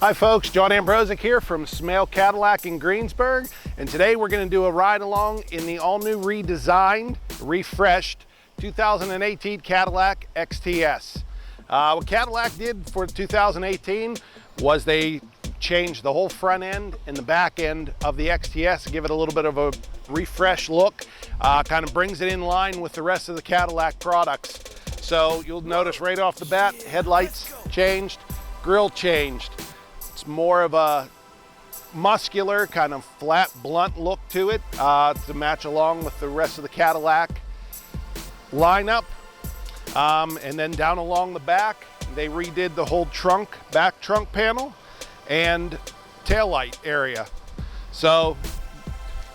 Hi folks, John Ambrozic here from Smail Cadillac in Greensburg, and today we're going to do a ride along in the all-new redesigned, refreshed 2018 Cadillac XTS. What Cadillac did for 2018 was they changed the whole front end and the back end of the XTS to give it a little bit of a refresh look, kind of brings it in line with the rest of the Cadillac products. So you'll notice right off the bat, headlights changed, grille changed. It's more of a muscular, kind of flat, blunt look to it to match along with the rest of the Cadillac lineup. And then down along the back, they redid the whole trunk, back trunk panel and taillight area. So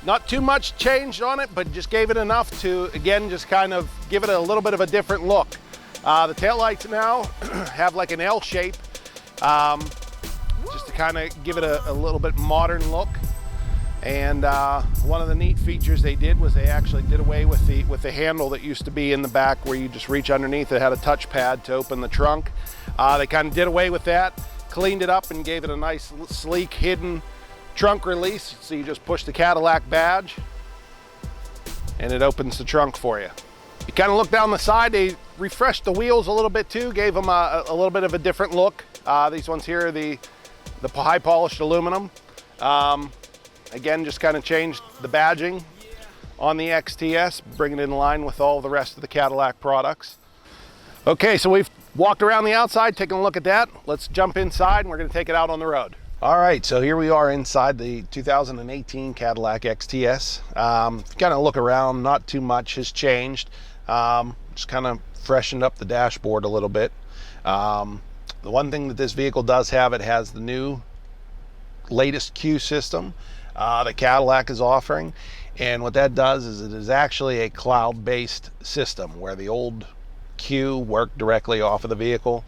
not too much changed on it, but just gave it enough to, again, just kind of give it a little bit of a different look. The taillights now have like an L shape, just to kind of give it a little bit modern look. And one of the neat features they did was they actually did away with the handle that used to be in the back where you just reach underneath. It had a touchpad to open the trunk. They kind of did away with that, cleaned it up and gave it a nice sleek hidden trunk release. So you just push the Cadillac badge and it opens the trunk for you. You kind of look down the side, they refreshed the wheels a little bit too, gave them a little bit of a different look. These ones here are the high polished aluminum. Again, just kind of changed the badging on the XTS, bringing it in line with all the rest of the Cadillac products. Okay, so we've walked around the outside, taking a look at that. Let's jump inside and we're gonna take it out on the road. All right, so here we are inside the 2018 Cadillac XTS. Kind of look around, not too much has changed. Just kind of freshened up the dashboard a little bit. The one thing that this vehicle does have, it has the new latest Q system that Cadillac is offering. And what that does is it is actually a cloud-based system where the old Q worked directly off of the vehicle.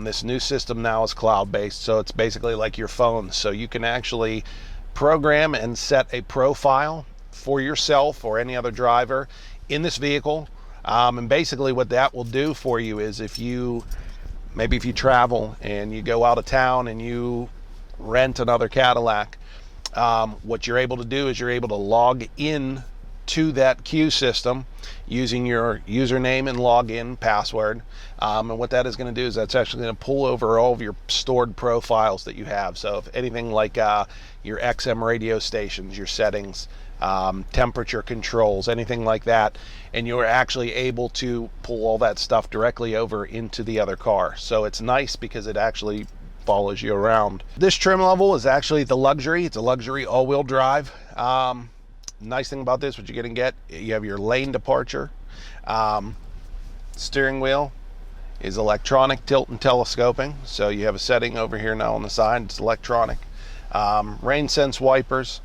This new system now is cloud-based, so it's basically like your phone. So you can actually program and set a profile for yourself or any other driver in this vehicle. And basically what that will do for you is maybe if you travel and you go out of town and you rent another Cadillac, what you're able to do is you're able to log in to that Q system using your username and login password. And what that is going to do is that's actually going to pull over all of your stored profiles that you have. So if anything like your XM radio stations, your settings, temperature controls, anything like that, and you're actually able to pull all that stuff directly over into the other car. So it's nice because it actually follows you around. This trim level is actually the luxury. It's a luxury all-wheel drive. Nice thing about this, what you're going to get, you have your lane departure. Steering wheel is electronic tilt and telescoping. So you have a setting over here now on the side. It's electronic. Rain sense wipers.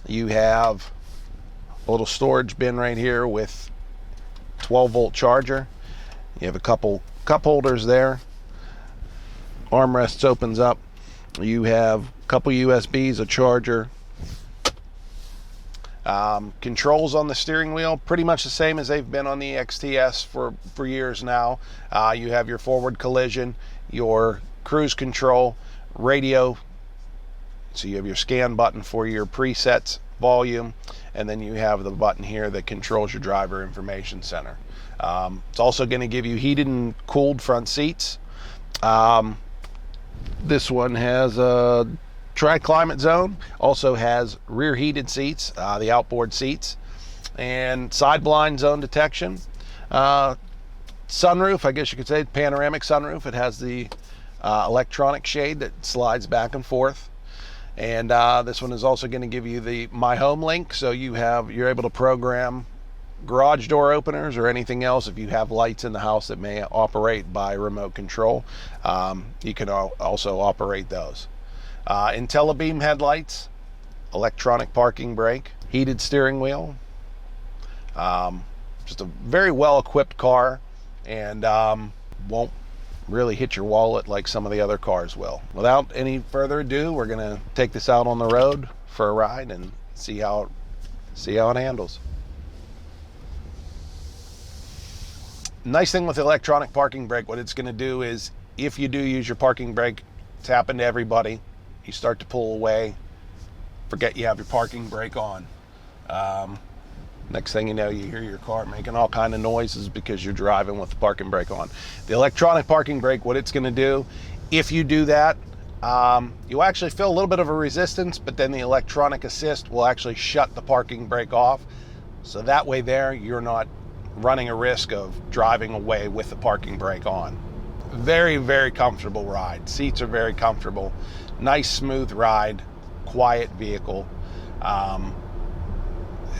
You have a little storage bin right here with 12-volt charger. You have a couple cup holders there. Armrests opens up. You have a couple USBs, a charger. Controls on the steering wheel, pretty much the same as they've been on the XTS for years now. You have your forward collision, your cruise control, radio. So you have your scan button for your presets, volume, and then you have the button here that controls your driver information center. It's also going to give you heated and cooled front seats. This one has a tri-climate zone, also has rear heated seats, the outboard seats, and side blind zone detection. Sunroof, I guess you could say, panoramic sunroof. It has the electronic shade that slides back and forth. And this one is also going to give you the My Home link, so you're able to program garage door openers or anything else. If you have lights in the house that may operate by remote control, you can also operate those. IntelliBeam headlights, electronic parking brake, heated steering wheel. Just a very well equipped car, and won't really hit your wallet like some of the other cars will. Without any further ado, we're gonna take this out on the road for a ride and see how it handles. Nice thing with the electronic parking brake, what it's gonna do is if you do use your parking brake It's happened to everybody. You start to pull away, forget you have your parking brake on. Next thing you know, you hear your car making all kind of noises because you're driving with the parking brake on. The electronic parking brake, what it's going to do, if you do that, you'll actually feel a little bit of a resistance, but then the electronic assist will actually shut the parking brake off. So that way there, you're not running a risk of driving away with the parking brake on. Very, very comfortable ride. Seats are very comfortable. Nice, smooth ride, quiet vehicle.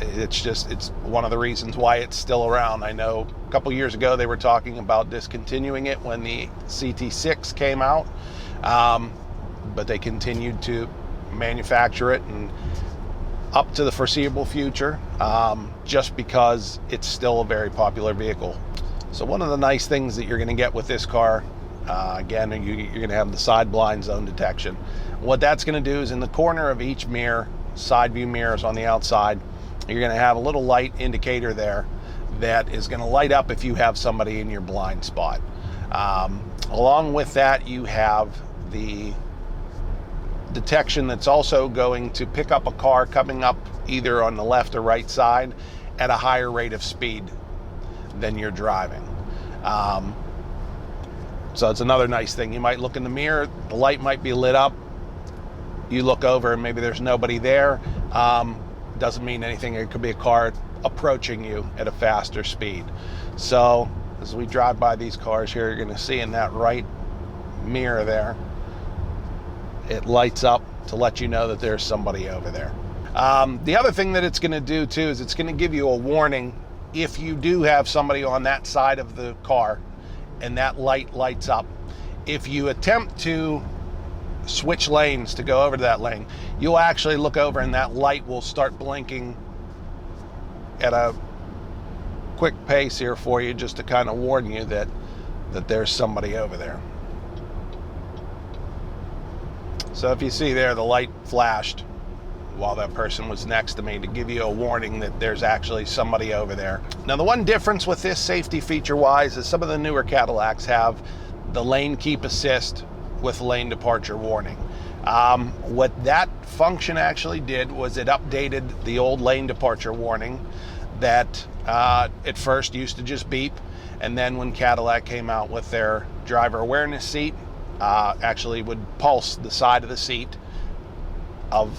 It's one of the reasons why it's still around. I know a couple years ago they were talking about discontinuing it when the CT6 came out, but they continued to manufacture it and up to the foreseeable future, just because it's still a very popular vehicle. So one of the nice things that you're going to get with this car, again, you're going to have the side blind zone detection. What that's going to do is in the corner of each mirror, side view mirrors on the outside, you're going to have a little light indicator there that is going to light up if you have somebody in your blind spot. Along with that, you have the detection that's also going to pick up a car coming up either on the left or right side at a higher rate of speed than you're driving. So it's another nice thing. You might look in the mirror, the light might be lit up, you look over and maybe there's nobody there. Doesn't mean anything. It could be a car approaching you at a faster speed. So as we drive by these cars here, you're going to see in that right mirror there, it lights up to let you know that there's somebody over there. The other thing that it's going to do too is it's going to give you a warning if you do have somebody on that side of the car and that light lights up. If you attempt to switch lanes to go over to that lane, you'll actually look over and that light will start blinking at a quick pace here for you, just to kind of warn you that there's somebody over there. So if you see there, the light flashed while that person was next to me to give you a warning that there's actually somebody over there. Now, the one difference with this safety feature wise is some of the newer Cadillacs have the lane keep assist with lane departure warning. What that function actually did was it updated the old lane departure warning that at first used to just beep, and then when Cadillac came out with their driver awareness seat, actually would pulse the side of the seat of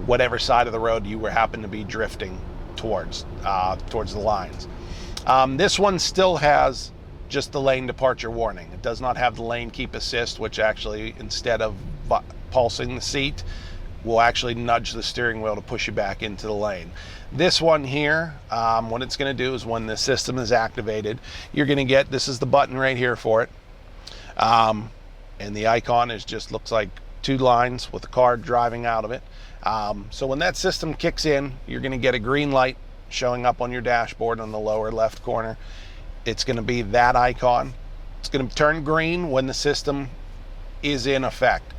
whatever side of the road you were happen to be drifting towards the lines. This one still has just the lane departure warning. It does not have the lane keep assist, which actually, instead of pulsing the seat, will actually nudge the steering wheel to push you back into the lane. This one here, what it's going to do is when the system is activated, you're going to get, this is the button right here for it, and the icon looks like two lines with a car driving out of it. So when that system kicks in, you're going to get a green light showing up on your dashboard on the lower left corner. It's going to be that icon. It's going to turn green when the system is in effect.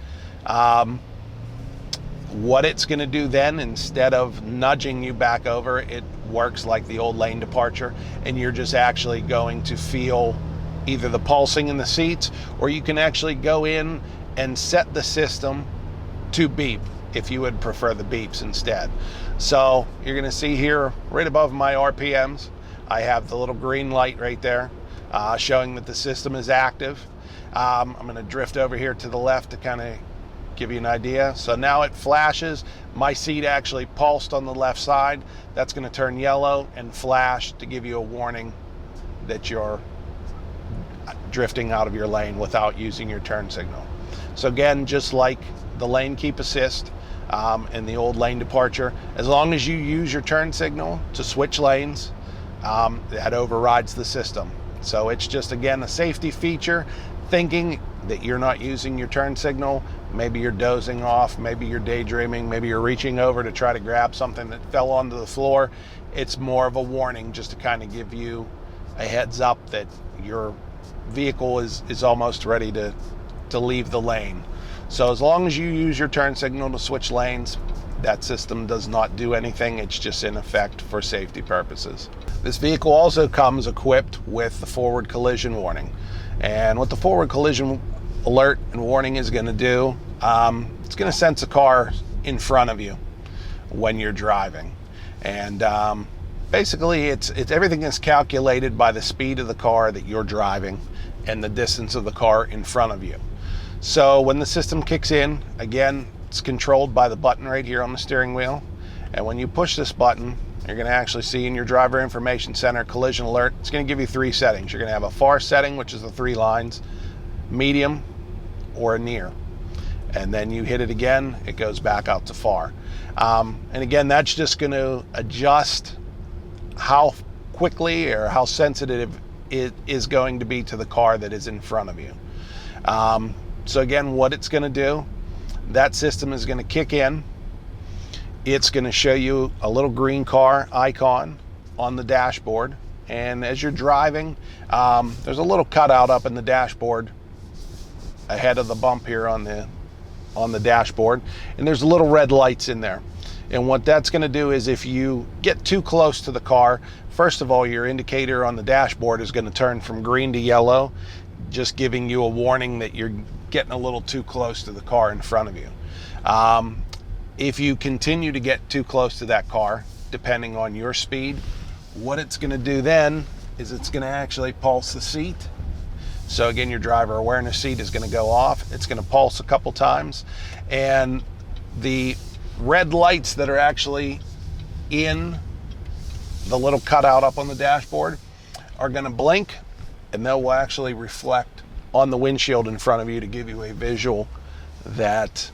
What it's going to do then, instead of nudging you back over, it works like the old lane departure, and you're just actually going to feel either the pulsing in the seats, or you can actually go in and set the system to beep if you would prefer the beeps instead. So you're going to see here right above my RPMs, I have the little green light right there showing that the system is active. I'm going to drift over here to the left to kind of give you an idea. So now it flashes. My seat actually pulsed on the left side. That's going to turn yellow and flash to give you a warning that you're drifting out of your lane without using your turn signal. So again, just like the lane keep assist and the old lane departure, as long as you use your turn signal to switch lanes, that overrides the system. So it's just, again, a safety feature, thinking that you're not using your turn signal. Maybe you're dozing off, maybe you're daydreaming, maybe you're reaching over to try to grab something that fell onto the floor. It's more of a warning just to kind of give you a heads up that your vehicle is almost ready to leave the lane. So as long as you use your turn signal to switch lanes, that system does not do anything. It's just in effect for safety purposes. This vehicle also comes equipped with the forward collision warning. And what the forward collision alert and warning is going to do, it's going to sense a car in front of you when you're driving. And basically it's everything is calculated by the speed of the car that you're driving and the distance of the car in front of you. So when the system kicks in, again, it's controlled by the button right here on the steering wheel. And when you push this button, you're going to actually see in your driver information center collision alert, it's going to give you 3 settings. You're going to have a far setting, which is the 3 lines, medium, or a near. And then you hit it again, it goes back out to far. And again, that's just going to adjust how quickly or how sensitive it is going to be to the car that is in front of you. So again, what it's going to do, that system is going to kick in. It's going to show you a little green car icon on the dashboard. And as you're driving, there's a little cutout up in the dashboard ahead of the bump here on the dashboard. And there's little red lights in there. And what that's going to do is if you get too close to the car, first of all, your indicator on the dashboard is going to turn from green to yellow, just giving you a warning that you're getting a little too close to the car in front of you. If you continue to get too close to that car, depending on your speed, what it's going to do then is it's going to actually pulse the seat. So again, your driver awareness seat is going to go off. It's going to pulse a couple times, and the red lights that are actually in the little cutout up on the dashboard are going to blink, and they will actually reflect on the windshield in front of you to give you a visual that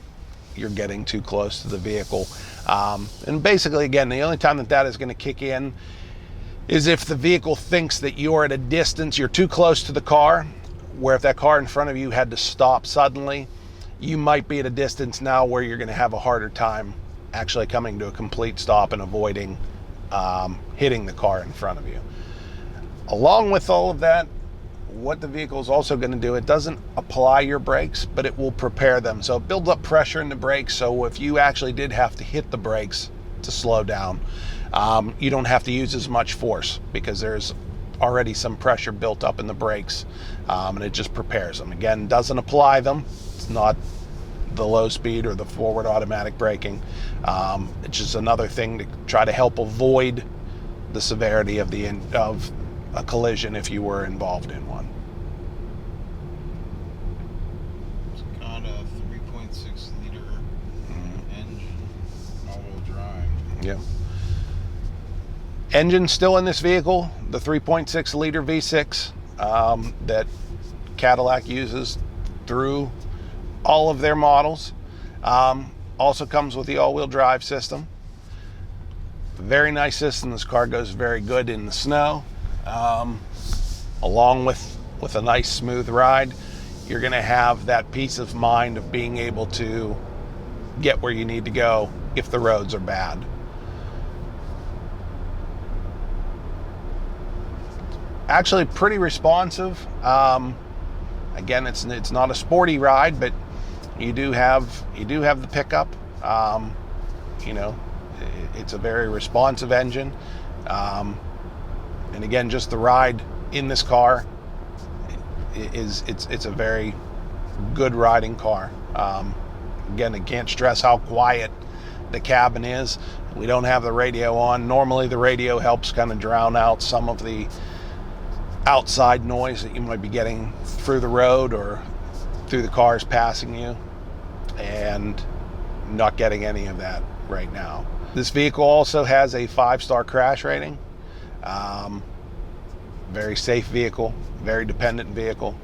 you're getting too close to the vehicle. And basically, again, the only time that is going to kick in is if the vehicle thinks that you're at a distance, you're too close to the car, where if that car in front of you had to stop suddenly, you might be at a distance now where you're going to have a harder time actually coming to a complete stop and avoiding hitting the car in front of you. Along with all of that, what the vehicle is also going to do, it doesn't apply your brakes, but it will prepare them. So it builds up pressure in the brakes, so if you actually did have to hit the brakes to slow down, you don't have to use as much force because there's already some pressure built up in the brakes, and it just prepares them. Again, doesn't apply them. It's not the low speed or the forward automatic braking. It's just another thing to try to help avoid the severity of a collision if you were involved in one. It's got a 3.6 liter engine, all-wheel drive. Yeah. Engine still in this vehicle, the 3.6 liter V6 that Cadillac uses through all of their models. Also comes with the all-wheel drive system. Very nice system. This car goes very good in the snow. Along with a nice smooth ride, you're going to have that peace of mind of being able to get where you need to go if the roads are bad. Actually pretty responsive. Again, it's not a sporty ride, but you do have the pickup. It's a very responsive engine. And again, just the ride in this car it's a very good riding car. Again, I can't stress how quiet the cabin is. We don't have the radio on. Normally the radio helps kind of drown out some of the outside noise that you might be getting through the road or through the cars passing you, and not getting any of that right now. This vehicle also has a 5-star crash rating. Very safe vehicle, very dependent vehicle.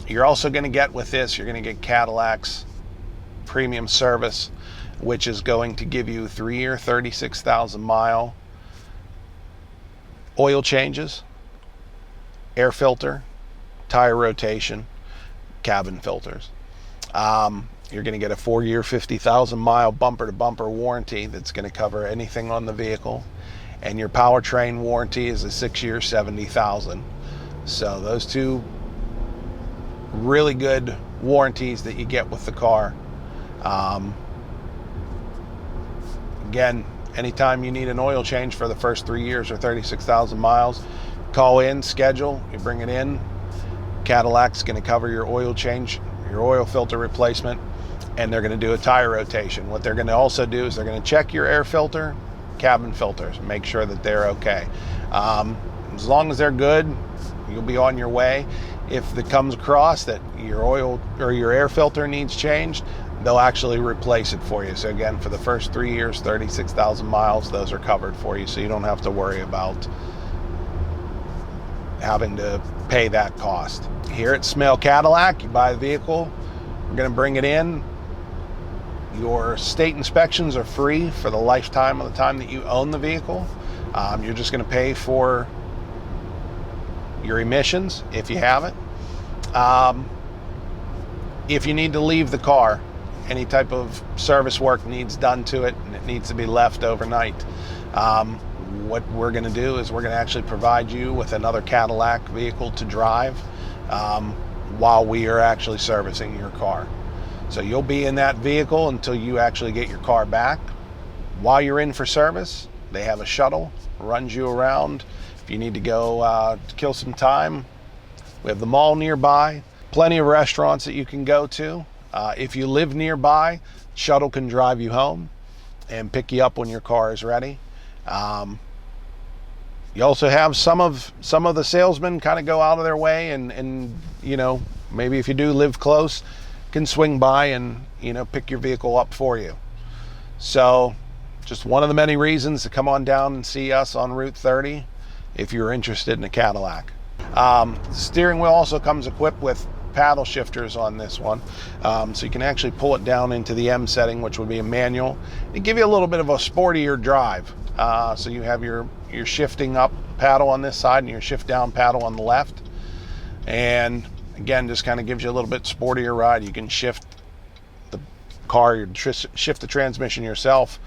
You're also going to get with this, you're going to get Cadillac's premium service, which is going to give you 3-year, 36,000 mile oil changes, air filter, tire rotation, cabin filters. You're going to get a 4-year, 50,000 mile bumper to bumper warranty that's going to cover anything on the vehicle. And your powertrain warranty is a 6-year, 70,000. So those two really good warranties that you get with the car. Again, anytime you need an oil change for the first 3 years or 36,000 miles, call in, schedule, you bring it in. Cadillac's going to cover your oil change, your oil filter replacement, and they're going to do a tire rotation. What they're going to also do is they're going to check your air filter, cabin filters, make sure that they're okay. As long as they're good, you'll be on your way. If it comes across that your oil or your air filter needs changed, they'll actually replace it for you. So again, for the first 3 years, 36,000 miles, those are covered for you. So you don't have to worry about having to pay that cost. Here at Smail Cadillac, you buy the vehicle, we're going to bring it in. Your state inspections are free for the lifetime of the time that you own the vehicle. You're just going to pay for your emissions if you have it. If you need to leave the car, any type of service work needs done to it and it needs to be left overnight, what we're going to do is we're going to actually provide you with another Cadillac vehicle to drive while we are actually servicing your car. So you'll be in that vehicle until you actually get your car back. While you're in for service, they have a shuttle, runs you around. If you need to go to kill some time, we have the mall nearby, plenty of restaurants that you can go to. If you live nearby, shuttle can drive you home and pick you up when your car is ready. You also have some of the salesmen kind of go out of their way and you know, maybe if you do live close, can swing by and, you know, pick your vehicle up for you. So just one of the many reasons to come on down and see us on Route 30 if you're interested in a Cadillac. The steering wheel also comes equipped with paddle shifters on this one, so you can actually pull it down into the M setting, which would be a manual, and give you a little bit of a sportier drive. So you have your shifting up paddle on this side and your shift down paddle on the left, and again, just kind of gives you a little bit sportier ride. You can shift the car, shift the transmission yourself.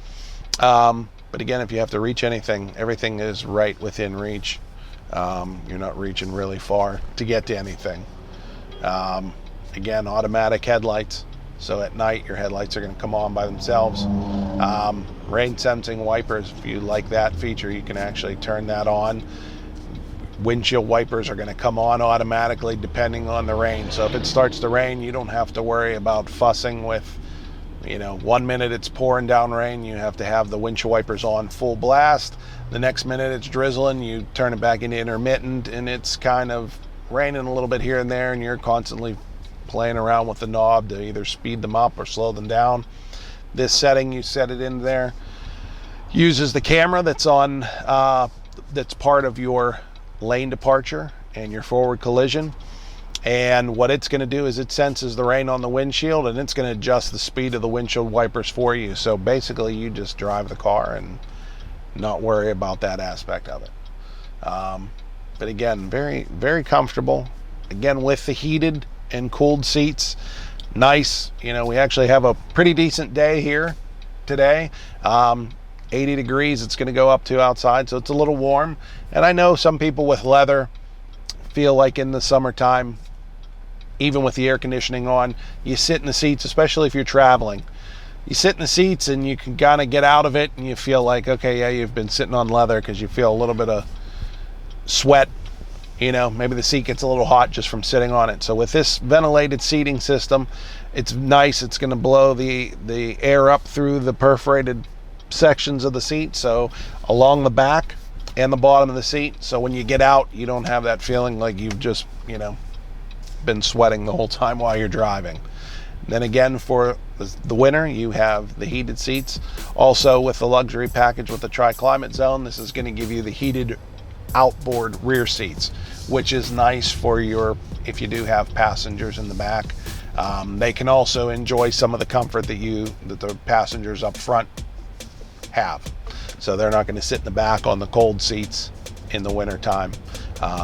But again, if you have to reach anything, everything is right within reach. You're not reaching really far to get to anything. Again, automatic headlights. So at night, your headlights are going to come on by themselves. Rain sensing wipers, if you like that feature, you can actually turn that on. Windshield wipers are going to come on automatically depending on the rain. So if it starts to rain, you don't have to worry about fussing with, you know, 1 minute it's pouring down rain, you have to have the windshield wipers on full blast. The next minute it's drizzling, you turn it back into intermittent, and it's kind of raining a little bit here and there, and you're constantly playing around with the knob to either speed them up or slow them down. This setting, you set it in there, uses the camera that's on, that's part of your lane departure and your forward collision, and what it's going to do is it senses the rain on the windshield and it's going to adjust the speed of the windshield wipers for you. So basically you just drive the car and not worry about that aspect of it. But again, very, very comfortable, again with the heated and cooled seats. Nice, you know, we actually have a pretty decent day here today. 80 degrees it's going to go up to outside, so it's a little warm. And I know some people with leather feel like in the summertime, even with the air conditioning on, you sit in the seats, especially if you're traveling. You sit in the seats and you can kind of get out of it and you feel like, okay, yeah, you've been sitting on leather because you feel a little bit of sweat. You know, maybe the seat gets a little hot just from sitting on it. So with this ventilated seating system, it's nice. It's going to blow the air up through the perforated sections of the seat, so along the back and the bottom of the seat, so when you get out you don't have that feeling like you've just, you know, been sweating the whole time while you're driving. Then again, for the winter, you have the heated seats. Also with the luxury package with the tri-climate zone, this is going to give you the heated outboard rear seats, which is nice for your, if you do have passengers in the back. They can also enjoy some of the comfort that the passengers up front have. So they're not going to sit in the back on the cold seats in the winter time.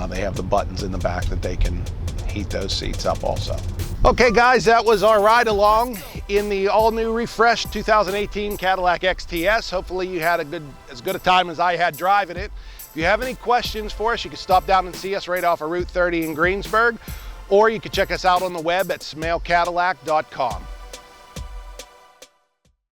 They have the buttons in the back that they can heat those seats up also. Okay guys, that was our ride along in the all new refreshed 2018 Cadillac XTS. Hopefully you had as good a time as I had driving it. If you have any questions for us, you can stop down and see us right off of Route 30 in Greensburg, or you can check us out on the web at smailcadillac.com.